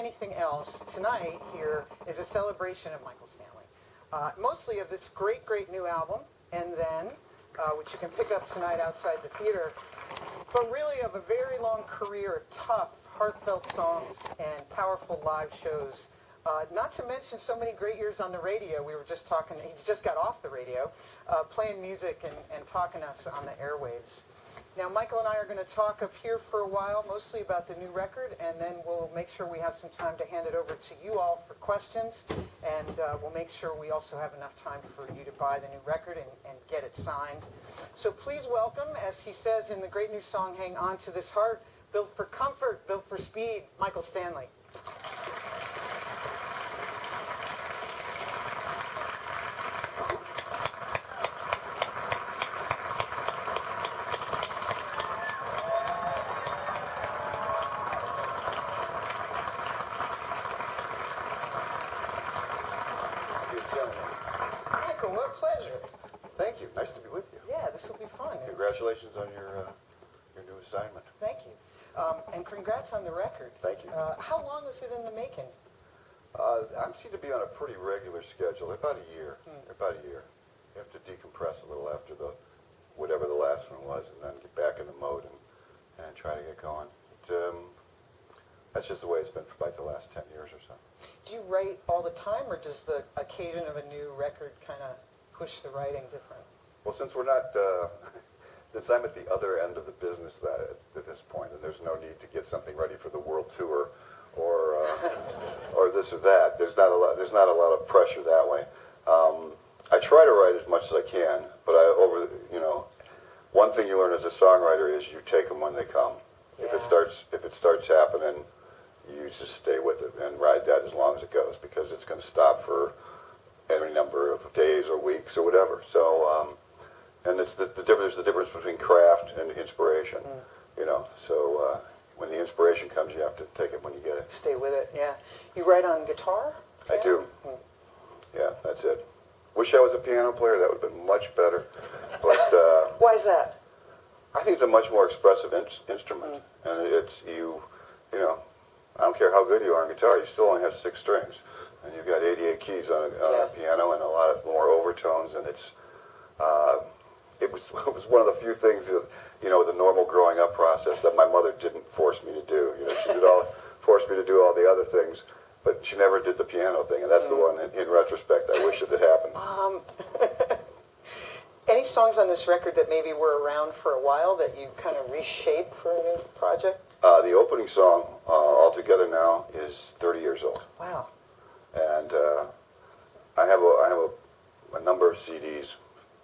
anything else, tonight here is a celebration of Michael Stanley. Mostly of this great, great new album, and then, which you can pick up tonight outside the theater, but really of a very long career of tough, heartfelt songs and powerful live shows. Not to mention so many great years on the radio. We were just talking, he just got off the radio, playing music and talking to us on the airwaves. Now, Michael and I are going to talk up here for a while, mostly about the new record, and then we'll make sure we have some time to hand it over to you all for questions, and we'll make sure we also have enough time for you to buy the new record and get it signed. So please welcome, as he says in the great new song, Hang On to This Heart, built for comfort, built for speed, Michael Stanley. Michael, what a pleasure. Thank you. Nice to be with you. Yeah, this will be fun. Congratulations on your new assignment. Thank you. And congrats on the record. Thank you. How long was it in the making? I seem to be on a pretty regular schedule, about a year. About a year. You have to decompress a little after whatever the last one was, and then get back in the mode and try to get going. That's just the way it's been for like the last 10 years or so. Do you write all the time, or does the occasion of a new record kind of push the writing different? Well, since we're not, since I'm at the other end of the business at this point, and there's no need to get something ready for the world tour, or this or that. There's not a lot of pressure that way. I try to write as much as I can, but one thing you learn as a songwriter is you take them when they come. Yeah. If it starts happening, you just stay with it and ride that as long as it goes, because it's going to stop for any number of days or weeks or whatever. So, and it's there's the difference between craft and inspiration, you know. So when the inspiration comes, you have to take it when you get it. Stay with it, yeah. You write on guitar? I do. Yeah, that's it. Wish I was a piano player. That would have been much better. But Why is that? I think it's a much more expressive instrument, and it's you know. I don't care how good you are on guitar. You still only have 6 strings, and you've got 88 keys on a piano and a lot more overtones, and it was one of the few things that, you know, the normal growing up process that my mother didn't force me to do. You know, she did forced me to do all the other things, but she never did the piano thing, and that's the one. In retrospect, I wish it had happened. Any songs on this record that maybe were around for a while that you kind of reshaped for a new project? The opening song, altogether now, is 30 years old. Wow. And I have a number of CDs,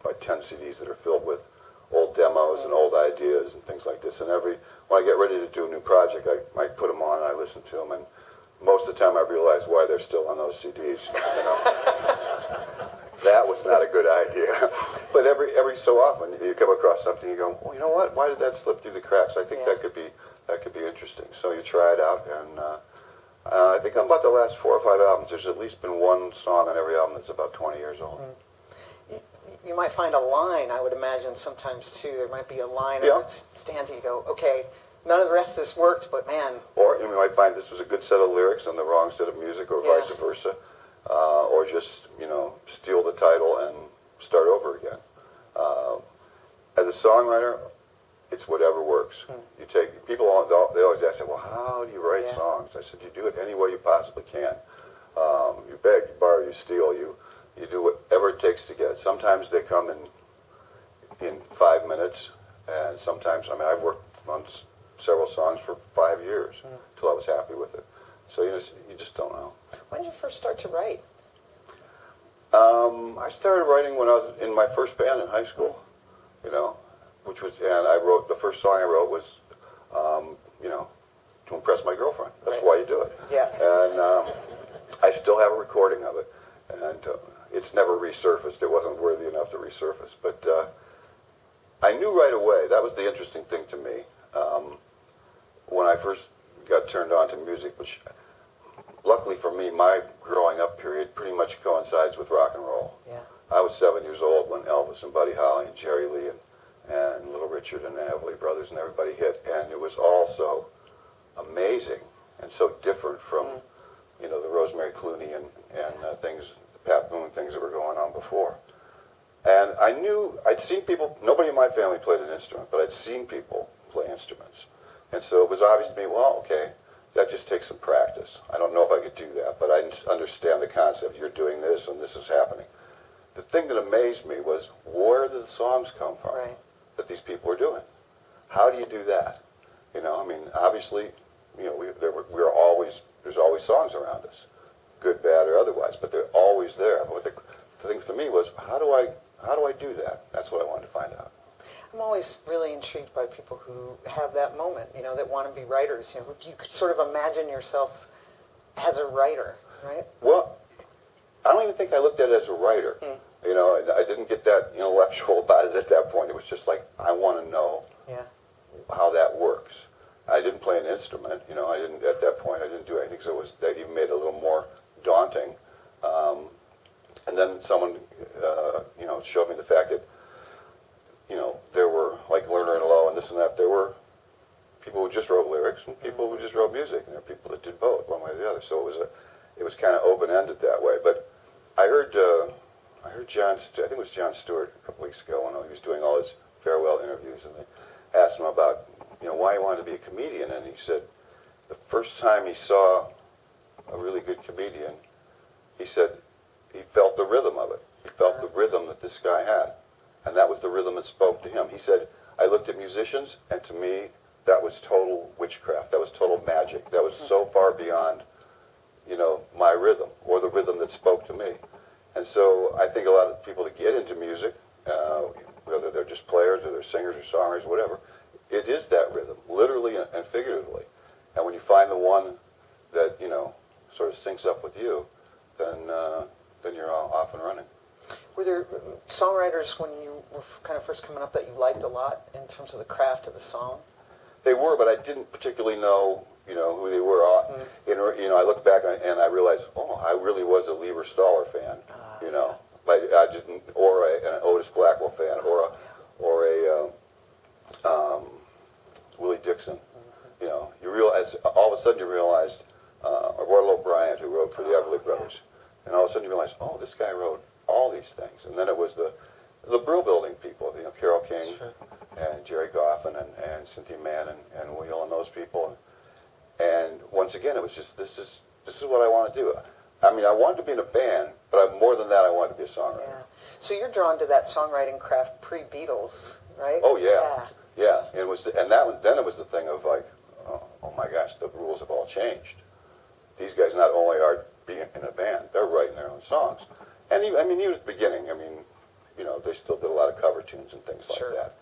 like 10 CDs that are filled with old demos and old ideas and things like this. And when I get ready to do a new project, I might put them on and I listen to them. And most of the time I realize why they're still on those CDs. You know? That was not a good idea. But every so often you come across something, you go, well, you know what? Why did that slip through the cracks? I think that could be interesting. So you try it out, and I think on about the last 4 or 5 albums, there's at least been one song on every album that's about 20 years old. You might find a line, I would imagine, sometimes, too. There might be a line or a stanza. You go, okay, none of the rest of this worked, but man. Or you might find this was a good set of lyrics and the wrong set of music, or vice versa. Or just, you know, steal the title and start over again. As a songwriter, it's whatever works. You take people. They always ask me, well, how do you write songs? I said, you do it any way you possibly can. You beg, you borrow, you steal, you do whatever it takes to get it. Sometimes they come in 5 minutes, and sometimes, I mean, I've worked on several songs for 5 years until I was happy with it. So you just don't know. When did you first start to write? I started writing when I was in my first band in high school, you know, and I wrote, the first song I wrote was, you know, to impress my girlfriend. That's why you do it. Yeah. And I still have a recording of it, and it's never resurfaced. It wasn't worthy enough to resurface. But I knew right away, that was the interesting thing to me, when I first got turned on to music, which luckily for me, my growing up period pretty much coincides with rock and roll. Yeah. I was 7 years old when Elvis and Buddy Holly and Jerry Lee and Little Richard and the Everly Brothers and everybody hit, and it was all so amazing and so different from the Rosemary Clooney and things, the Pat Boone things that were going on before. And I'd seen people, nobody in my family played an instrument, but I'd seen people play instruments. And so it was obvious to me, well, okay, that just takes some practice. I don't know if I could do that, but I understand the concept. You're doing this and this is happening. The thing that amazed me was where did the songs come from that these people were doing? How do you do that? Obviously, there's always songs around us, good, bad, or otherwise, but they're always there. But the thing for me was, how do I do that? That's what I wanted to find out. I'm always really intrigued by people who have that moment, that want to be writers. You could sort of imagine yourself as a writer, right? Well, I don't even think I looked at it as a writer. I didn't get that intellectual about it at that point. It was just like, I want to know how that works. I didn't play an instrument. I didn't at that point. I didn't do anything. So that even made it a little more daunting. And then someone, showed me the fact that, there were, like Lerner and Lowe and this and that, there were people who just wrote lyrics and people who just wrote music, and there were people that did both, one way or the other. So it was kind of open-ended that way. But I heard John, I think it was Jon Stewart a couple weeks ago when he was doing all his farewell interviews, and they asked him about, why he wanted to be a comedian, and he said the first time he saw a really good comedian, he said he felt the rhythm of it. He felt the rhythm that this guy had, and that was the rhythm that spoke to him. He said, I looked at musicians, and to me, that was total witchcraft. That was total magic. That was so far beyond, my rhythm, or the rhythm that spoke to me. And so I think a lot of people that get into music, whether they're just players or they're singers or songwriters or whatever, it is that rhythm, literally and figuratively. And when you find the one that, sort of syncs up with you, then you're all off and running. Were there songwriters when you were kind of first coming up that you liked a lot in terms of the craft of the song? They were, but I didn't particularly know, who they were. I look back and I realized, I really was a Lieber Stoller fan, Like I didn't, or an Otis Blackwell fan, or a Willie Dixon. You realize all of a sudden you realized, or Wardell Bryant, who wrote for the Everly Brothers, and all of a sudden you realize, this guy wrote all these things. And then it was the Brill Building people, Carole King and Jerry Goffin and Cynthia Mann and Will and those people. And once again, it was just this is what I want to do. I mean, I wanted to be in a band, but more than that, I wanted to be a songwriter. Yeah. So you're drawn to that songwriting craft pre-Beatles, right? Oh yeah. It was, then it was the thing of like, oh my gosh, the rules have all changed. These guys not only are being in a band, they're writing their own songs. And even at the beginning, they still did a lot of cover tunes and things like that.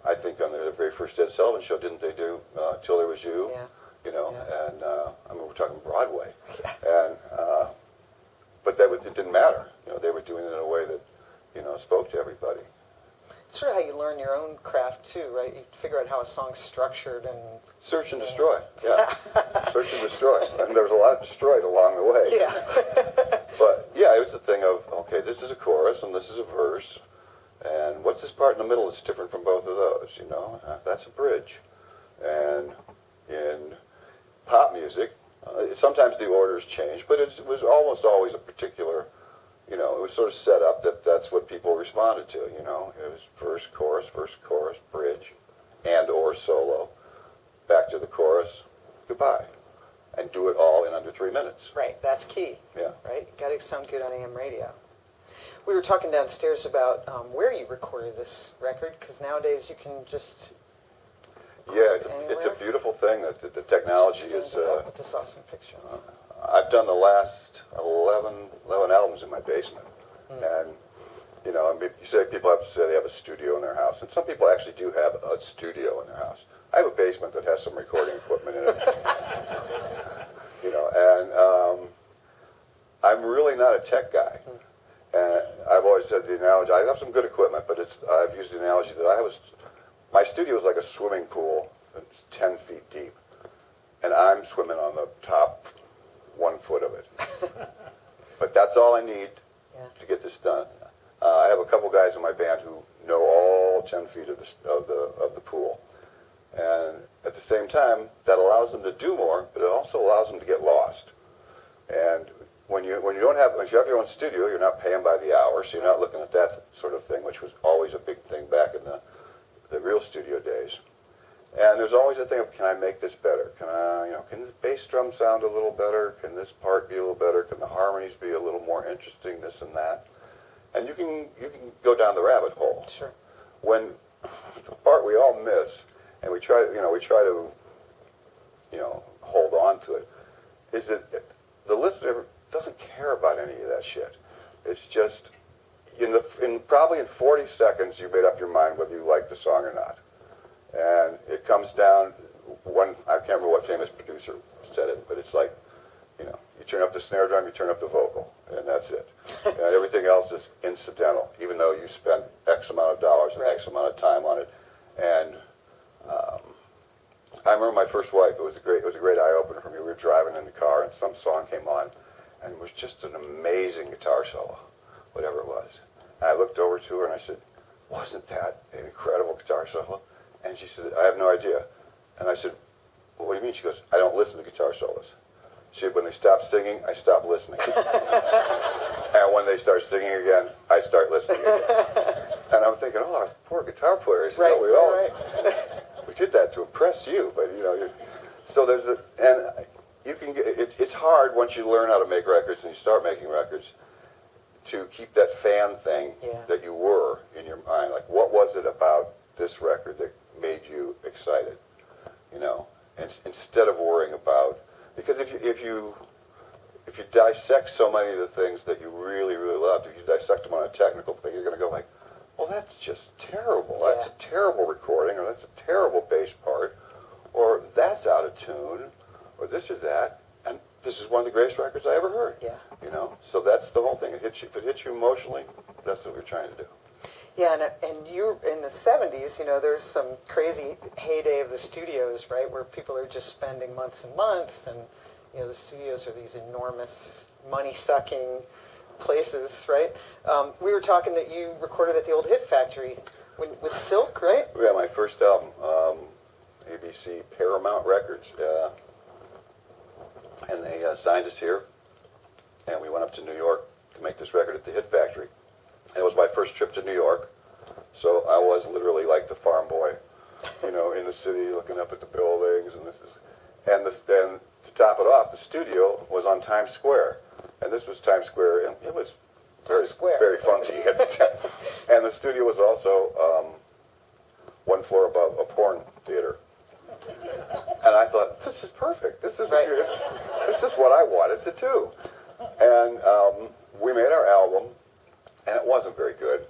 I think on their very first Ed Sullivan show, didn't they do Till There Was You? Yeah. And we're talking Broadway. And but it didn't matter. They were doing it in a way that spoke to everybody. It's sort of how you learn your own craft too, right? You figure out how a song's structured and search and destroy. Yeah, search and destroy. And there was a lot destroyed along the way. Yeah. But yeah, it was the thing of, okay, this is a chorus and this is a verse, and what's this part in the middle that's different from both of those? That's a bridge. And in pop music, sometimes the orders change, but it was almost always a particular, it was sort of set up that that's what people responded to, It was verse, chorus, bridge, and or solo, back to the chorus, goodbye. And do it all in under 3 minutes. Right, that's key. Yeah. Right? Got to sound good on AM radio. We were talking downstairs about where you recorded this record, because nowadays you can just... Yeah, it's a beautiful thing that the technology is... with this awesome picture. I've done the last 11 albums in my basement. And, you say people have to say they have a studio in their house. And some people actually do have a studio in their house. I have a basement that has some recording equipment in it. And I'm really not a tech guy. And I've always said the analogy, I have some good equipment, but I've used the analogy that my studio is like a swimming pool that's 10 feet deep. And I'm swimming on the top 1 foot of it. But that's all I need to get this done. I have a couple guys in my band who know all 10 feet of the pool. And at the same time, that allows them to do more, but it also allows them to get lost. And when you have your own studio, you're not paying by the hour, so you're not looking at that sort of thing, which was always a big thing back in the real studio days. And there's always a thing of, can I make this better? Can the bass drum sound a little better? Can this part be a little better? Can the harmonies be a little more interesting? This and that. And you can go down the rabbit hole. Sure. When the part we all miss, and we try to hold on to it, is that the listener doesn't care about any of that shit. It's just probably in 40 seconds you made up your mind whether you like the song or not. And it comes down, I can't remember what famous producer said it, but it's like, you turn up the snare drum, you turn up the vocal, and that's it. And everything else is incidental, even though you spent X amount of dollars and X amount of time on it. And I remember my first wife, it was a great eye-opener for me. We were driving in the car, and some song came on, and it was just an amazing guitar solo, whatever it was. And I looked over to her, and I said, wasn't that an incredible guitar solo? And she said, I have no idea. And I said, well, what do you mean? She goes, I don't listen to guitar solos. She said, when they stop singing, I stop listening. And when they start singing again, I start listening again. And I'm thinking, oh, those poor guitar players. Right, We did that to impress you, but so there's it's hard once you learn how to make records and you start making records to keep that fan thing that you were in your mind. Like, what was it about this record that made you excited? And instead of worrying about, because if you dissect so many of the things that you really, really loved, if you dissect them on a technical thing, you're going to go like, well, that's just terrible. That's a terrible recording, or that's a terrible bass part, or that's out of tune, or this or that. And this is one of the greatest records I ever heard. Yeah. So that's the whole thing. If it hits you emotionally, that's what we're trying to do. Yeah, and you in the 70s, there's some crazy heyday of the studios, right, where people are just spending months and months, and the studios are these enormous money-sucking places, right? We were talking that you recorded at the old Hit Factory with Silk, right? Yeah, my first album, ABC Paramount Records, and they signed us here, and we went up to New York to make this record at the Hit Factory. And it was my first trip to New York, so I was literally like the farm boy, in the city looking up at the buildings, and then to top it off, the studio was on Times Square, and this was Times Square, and it was very funky at the time. And the studio was also one floor above a porn theater. And I thought, this is perfect. This is what I wanted to do. And we made our album, and it wasn't very good.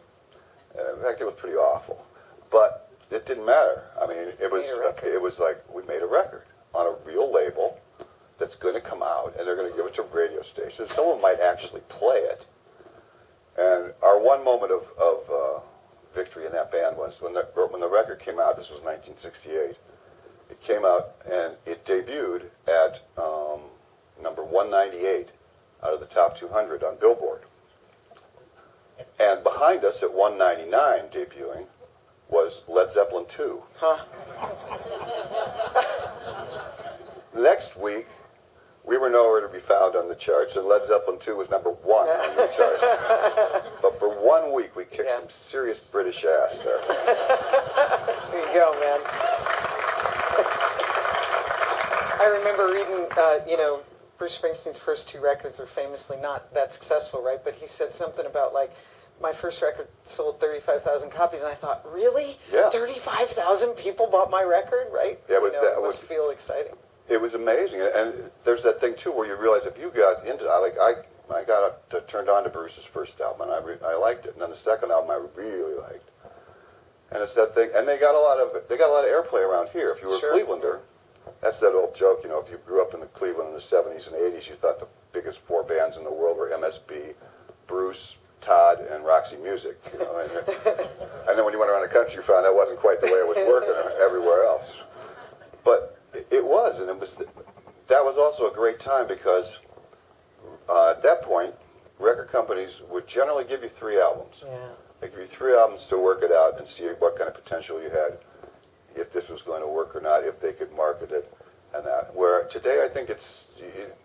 In fact, it was pretty awful. But it didn't matter. I mean, it was like we made a record on a real label that's going to come out, and they're going to give it to radio stations. Someone might actually play it. And our one moment of victory in that band was when the record came out. This was 1968. It came out, and it debuted at number 198 out of the top 200 on Billboard. And behind us at 199 debuting was Led Zeppelin 2. Huh. Next week, we were nowhere to be found on the charts, and Led Zeppelin 2 was number 1 on the charts. But for 1 week, we kicked some serious British ass there. There you go, man. I remember reading, Bruce Springsteen's first 2 records are famously not that successful, right? But he said something about, like, my first record sold 35,000 copies, and I thought, really? Yeah. 35,000 people bought my record, right? Yeah, but that it must feel exciting. It was amazing, and there's that thing too where you realize if you got into I got turned on to Bruce's first album, and I liked it, and then the second album I really liked, and it's that thing, and they got a lot of airplay around here. If you were a Clevelander, that's that old joke, if you grew up in Cleveland in the 70s and 80s, you thought the biggest 4 bands in the world were MSB, Bruce, Todd, and Roxy Music, and then when you went around the country, you found that wasn't quite the way it was working everywhere else, but it was, and that was also a great time because at that point, record companies would generally give you 3 albums. Yeah. They give you 3 albums to work it out and see what kind of potential you had. if this was going to work or not, if they could market it, and that. Where today, I think it's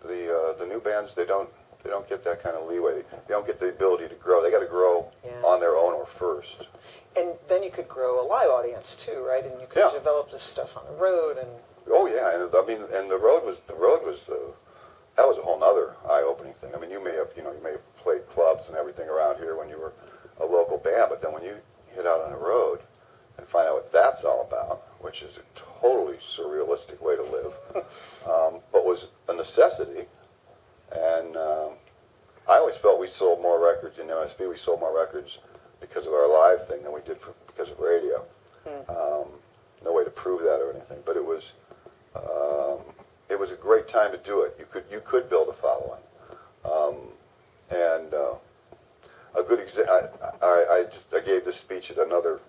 the new bands, they don't get that kind of leeway. They don't get the ability to grow. They got to grow on their own or first. And then you could grow a live audience too, right? And you could develop this stuff on the road. And oh yeah, and I mean, and the road was that was a whole other eye-opening thing. I mean, you may have played clubs and everything around here when you were a local band, but then when you hit out on the road and find out what that's all about, which is a totally surrealistic way to live, but was a necessity. And I always felt we sold more records in MSB. We sold more records because of our live thing than we did because of radio. No way to prove that or anything, but it was a great time to do it. You could build a following, and a good example. I gave this speech at another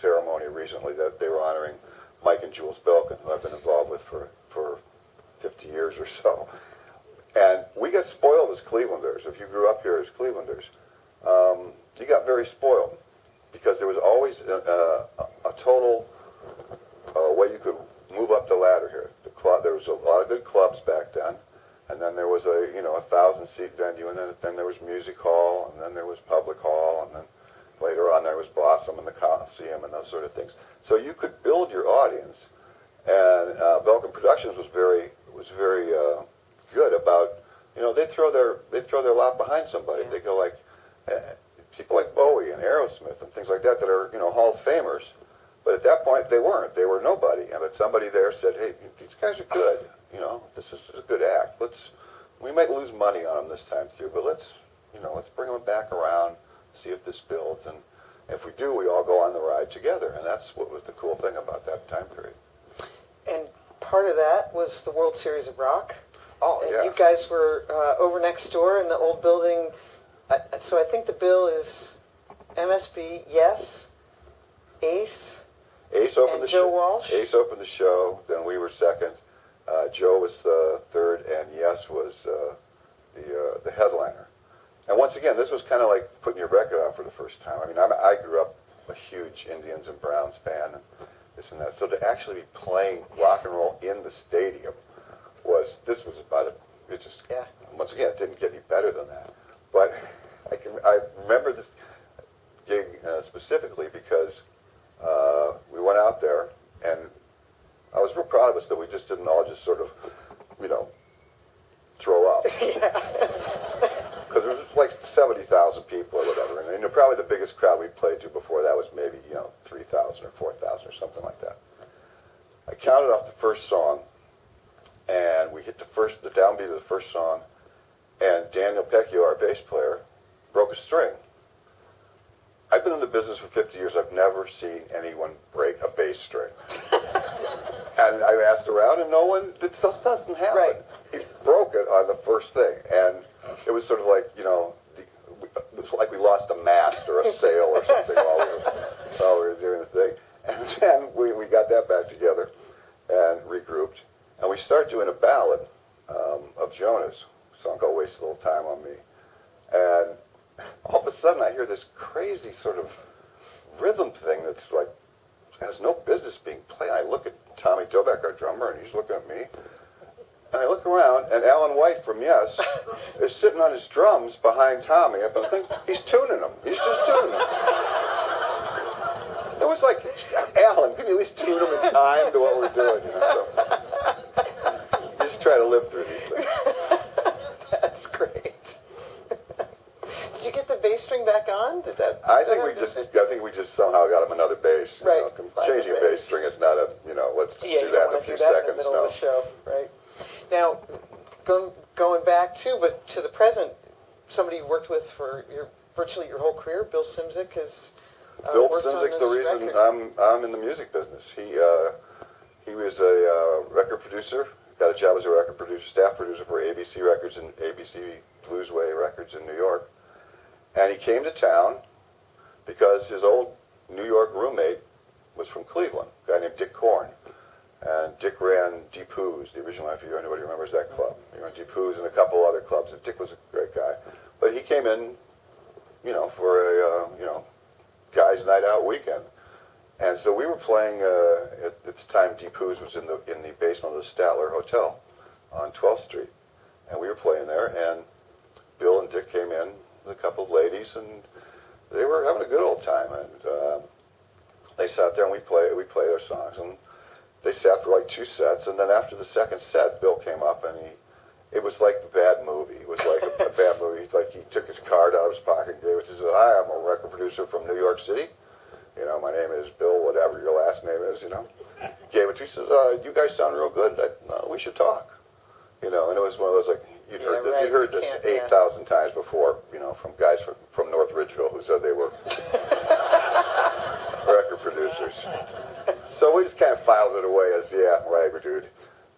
ceremony recently that they were honoring Mike and Jules Belkin, who I've been involved with for 50 years or so. And we got spoiled as Clevelanders. If you grew up here as Clevelanders, you got very spoiled because there was always a total way you could move up the ladder here. There was a lot of good clubs back then, and then there was a 1,000-seat venue, and then there was Music Hall, and then there was Public Hall, and then later on there was Blossom and the Coliseum and those sort of things. So you could build your audience, and Belkin Productions was very good about, they throw their lot behind somebody. They go like people like Bowie and Aerosmith and things like that are Hall of Famers, but at that point they weren't. They were nobody. But somebody there said, "Hey, these guys are good. This is a good act. We might lose money on them this time too, but let's bring them back around, see if this builds, and if we do, we all go on the ride together." And that's what was the cool thing about that time period. And part of that was the World Series of Rock. Oh, and yeah. You guys were over next door in the old building. So I think the bill is MSB, Yes, Ace, opened and the Joe show. Walsh. Ace opened the show. Then we were second. Joe was the third, and Yes was the headliner. And once again, this was kind of like putting your record on for the first time. I mean, I grew up a huge Indians and Browns fan, and this and that. So to actually be playing rock and roll in the stadium was about it. It just once again, it didn't get any better than that. But I remember this gig specifically because we went out there, and I was real proud of us that we just didn't all just sort of, throw up. Because there was like 70,000 people or whatever, and probably the biggest crowd we played to before that was maybe 3,000 or 4,000 or something like that. I counted off the first song, and we hit the downbeat of the first song, and Daniel Pecchio, our bass player, broke a string. I've been in the business for 50 years. I've never seen anyone break a bass string. And I asked around, and no one, it just doesn't happen. Right. He broke it on the first thing, and it was sort of like, it was like we lost a mast or a sail or something while we were doing the thing. And then we got that back together and regrouped, and we started doing a ballad of Jonah's, a song called Waste a Little Time on Me. And all of a sudden I hear this crazy sort of rhythm thing that's like, has no business being played. I look at Tommy Dobek, our drummer, and he's looking at me. And I look around, and Alan White from Yes is sitting on his drums behind Tommy. And I think he's tuning them. He's just tuning them. It was like, Alan, can you at least tune them in time to what we're doing? So, you just try to live through these things. That's great. Did you get the bass string back on? I think we just somehow got him another bass. Right. Changing a bass string is not a, let's just do that in a few seconds. In the middle of the show, right? Now, going back to the present, somebody you worked with for virtually your whole career, Bill Susak, has Bill worked on Simzik's this the reason record. I'm in the music business. He was a record producer. Got a job as a record producer, staff producer for ABC Records and ABC Bluesway Records in New York. And he came to town because his old New York roommate was from Cleveland, a guy named Dick Korn. And Dick ran Deep Who's, the original, if anybody remembers that club. He ran Deep Who's and a couple other clubs, and Dick was a great guy. But he came in, for a, guys' night out weekend. And so we were playing, at this time Deep Who's was in the basement of the Statler Hotel on 12th Street. And we were playing there, and Bill and Dick came in with a couple of ladies, and they were having a good old time. And they sat there and we played our songs, and they sat for like 2 sets, and then after the second set, Bill came up, and it was like the bad movie. It was like a bad movie. Like he took his card out of his pocket and gave it. He said, "Hi, I'm a record producer from New York City. You know, my name is Bill, whatever your last name is, you know." Gave it to me. He said, "You guys sound real good. We should talk." You know, and it was one of those, like, you'd heard this 8,000 times before, you know, from guys from North Ridgeville who said they were record producers. So we just kind of filed it away as, yeah, right, dude.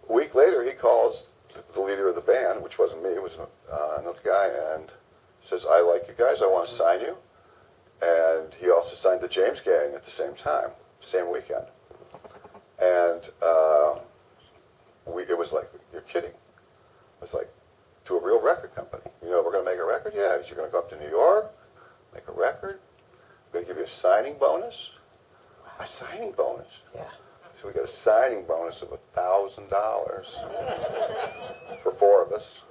A week later, he calls the leader of the band, which wasn't me, it was another guy, and says, "I like you guys, I want to sign you." And he also signed the James Gang at the same time, same weekend. And it was like, "You're kidding." It was like, to a real record company. "You know, we're going to make a record?" "Yeah." "You're going to go up to New York, make a record? We're going to give you a signing bonus?" "A signing bonus?" Yeah. So we got a signing bonus of $1,000 for 4 of us.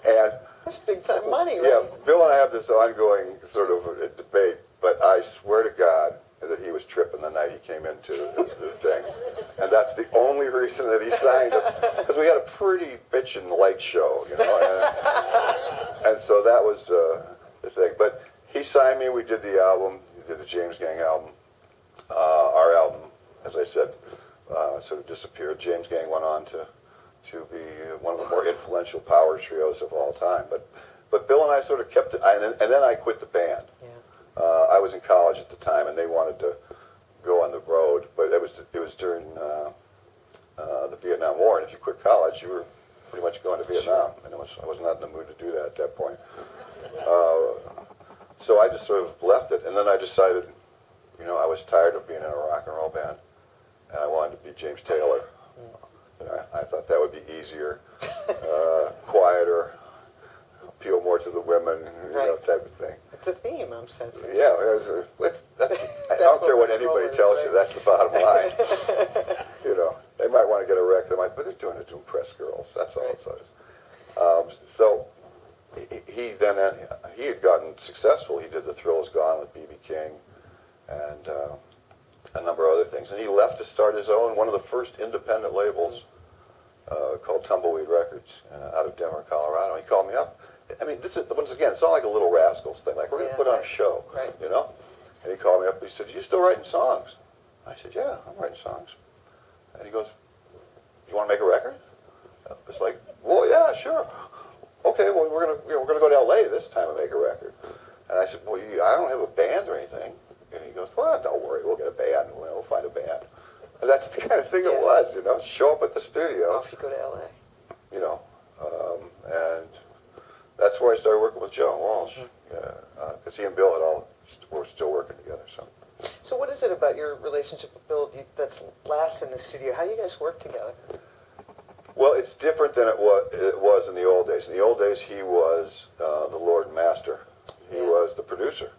And That's big time money, right? yeah, Bill and I have this ongoing sort of a debate, but I swear to God that he was tripping the night he came into the thing. And that's the only reason that he signed us, because we had a pretty bitchin' light show, you know, and so that was the thing. But he signed me, we did the album, we did the James Gang album. Our album, as I said, sort of disappeared. James Gang went on to be one of the more influential power trios of all time. But Bill and I sort of kept it, and then I quit the band. Yeah. I was in college at the time, and they wanted to go on the road, but it was during the Vietnam War, and if you quit college, you were pretty much going to Vietnam, and I was not in the mood to do that at that point. So I just sort of left it, and then I decided, you know, I was tired of being in a rock and roll band, and I wanted to be James Taylor. And I thought that would be easier, quieter, appeal more to the women, you know, type of thing. It's a theme, I'm sensing. Yeah, I don't care what anybody tells you, that's the bottom line. You know, they might want to get a record, but they're doing it to impress girls, that's all it says. So he had gotten successful. He did The Thrill Is Gone with B.B. King and a number of other things. And he left to start his own, one of the first independent labels called Tumbleweed Records out of Denver, Colorado. And he called me up. I mean, this is, once again, it's not like a Little Rascals thing. Like, we're going to put on a show, you know? And he called me up and he said, "You still writing songs?" I said, "Yeah, I'm writing songs." And he goes, "You want to make a record?" It's like, "Well, yeah, sure. Okay, well, we're gonna go to L.A. this time and make a record." And I said, "Well, I don't have a band or anything." And he goes, "Well, don't worry, we'll get a band. We'll find a band." And that's the kind of thing it was, you know. Show up at the studio. Off you go to L.A. You know, and that's where I started working with Joe Walsh, because he and Bill were still working together. So what is it about your relationship with Bill that's last in the studio? How do you guys work together? Well, it's different than it was in the old days. In the old days, he was the Lord and Master. He was the producer,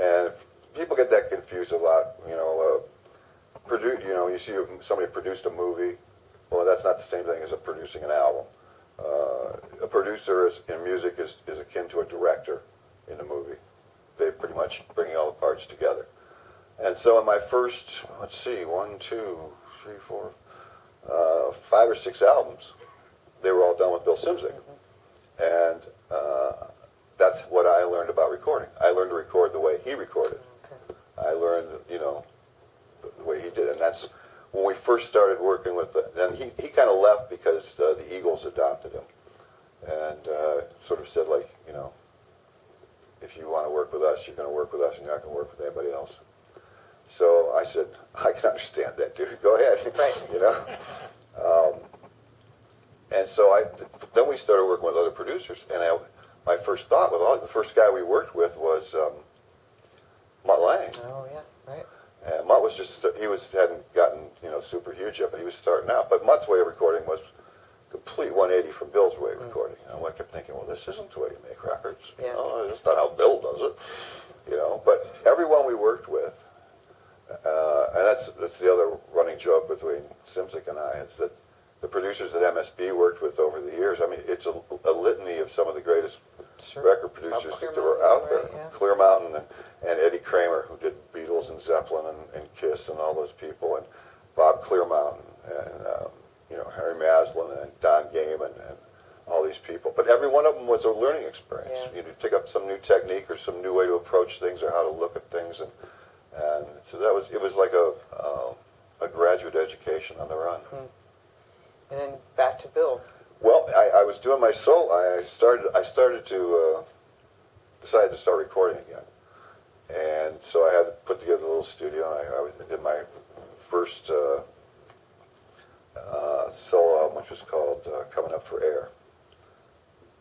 and people get that confused a lot. You know, you see somebody produced a movie. Well, that's not the same thing as producing an album. A producer in music is akin to a director in a movie. They pretty much bring all the parts together. And so in my first, 5 or 6 albums, they were all done with Bill Susak. And that's what I learned about recording. I learned to record the way he recorded. I learned, you know, the way he did it. And that's when we first started working with then he kind of left because the Eagles adopted him. And sort of said, like, you know, if you want to work with us, you're going to work with us, and you're not going to work with anybody else. So I said, "I can understand that, dude. Go ahead." Right. You know? And so then we started working with other producers, and my first thought the first guy we worked with was Mutt Lange. Oh, yeah, right. And Mutt was hadn't gotten, you know, super huge yet, but he was starting out. But Mutt's way of recording was complete 180 from Bill's way of recording. And I kept thinking, well, this isn't the way you make records. Yeah. You know, that's not how Bill does it. you know. But everyone we worked with, and that's the other running joke between Simzik and I, is that the producers that MSB worked with over the years, I mean, it's a litany of some of the greatest record producers that were out there. Yeah. Clear Mountain and Eddie Kramer, who did Beatles and Zeppelin and Kiss and all those people, and Bob Clearmountain and you know, Harry Maslin and Don Gaiman and all these people. But every one of them was a learning experience. Yeah. You pick up some new technique or some new way to approach things or how to look at things, and so it was like a graduate education on the run. And then back to Bill. Well, I was doing my soul. I started to decided to start recording again, and so I had to put together a little studio. And I did my first solo album, which was called "Coming Up for Air,"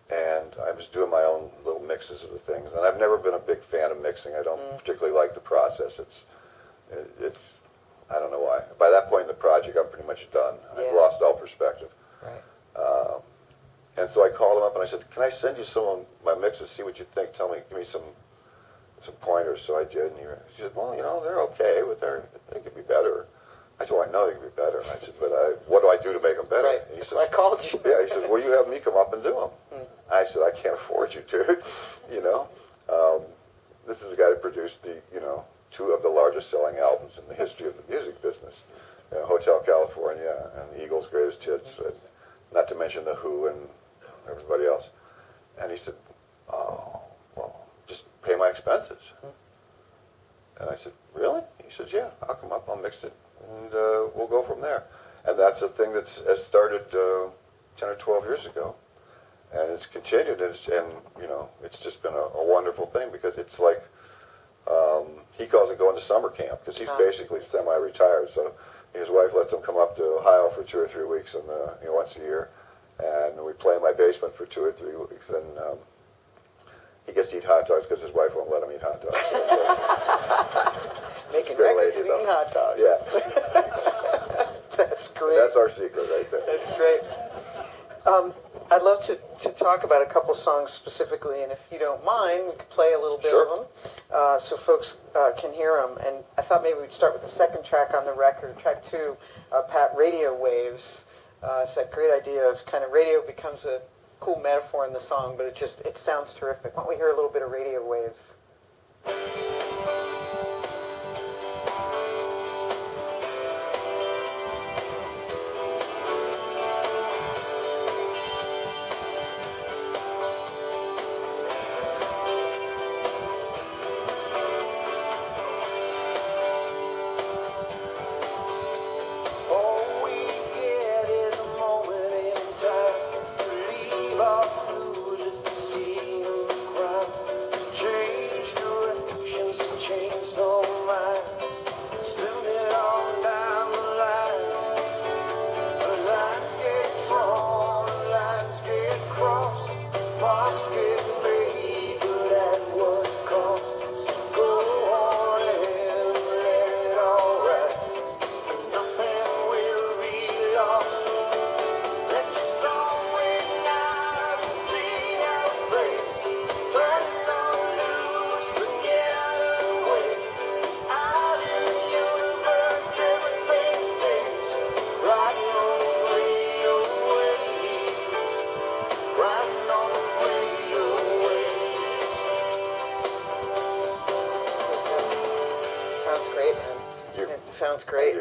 and I was doing my own little mixes of the things. And I've never been a big fan of mixing. I don't particularly like the process. It's I don't know why. By that point in the project, I'm pretty much done. Yeah. I've lost all perspective. Right. And so I called him up and I said, "Can I send you some of my mixes? See what you think. Give me some pointers." So I did, and he said, "Well, you know, they're okay, but they could be better." I said, "Well, I know they could be better." And I said, "But what do I do to make them better?" Right. And he That's said, why I called you. "Yeah." He said, "Well, you have me come up and do them." I said, "I can't afford you, dude. You know, this is a guy that produced two of the largest selling albums in the history of the music business, Hotel California and the Eagles' Greatest Hits, and not to mention the Who and everybody else." And he said, "Oh, well, just pay my expenses." And I said, "Really?" He says, "Yeah, I'll come up, I'll mix it, and we'll go from there." And that's a thing has started 10 or 12 years ago, and it's continued, and it's just been a wonderful thing, because it's like, he calls it going to summer camp, because he's basically semi-retired, so his wife lets him come up to Ohio for 2 or 3 weeks once a year, and we play in my basement for 2 or 3 weeks, and he gets to eat hot dogs because his wife won't let him eat hot dogs. Making records and eating hot dogs. Yeah. That's great. And that's our secret right there. That's great. I'd love to talk about a couple songs specifically, and if you don't mind, we could play a little bit of them so folks can hear them. And I thought maybe we'd start with the second track on the record, track 2, Pat, Radio Waves. It's that great idea of kind of radio becomes a cool metaphor in the song, but it sounds terrific. Why don't we hear a little bit of Radio Waves? Sounds great, man. It sounds great.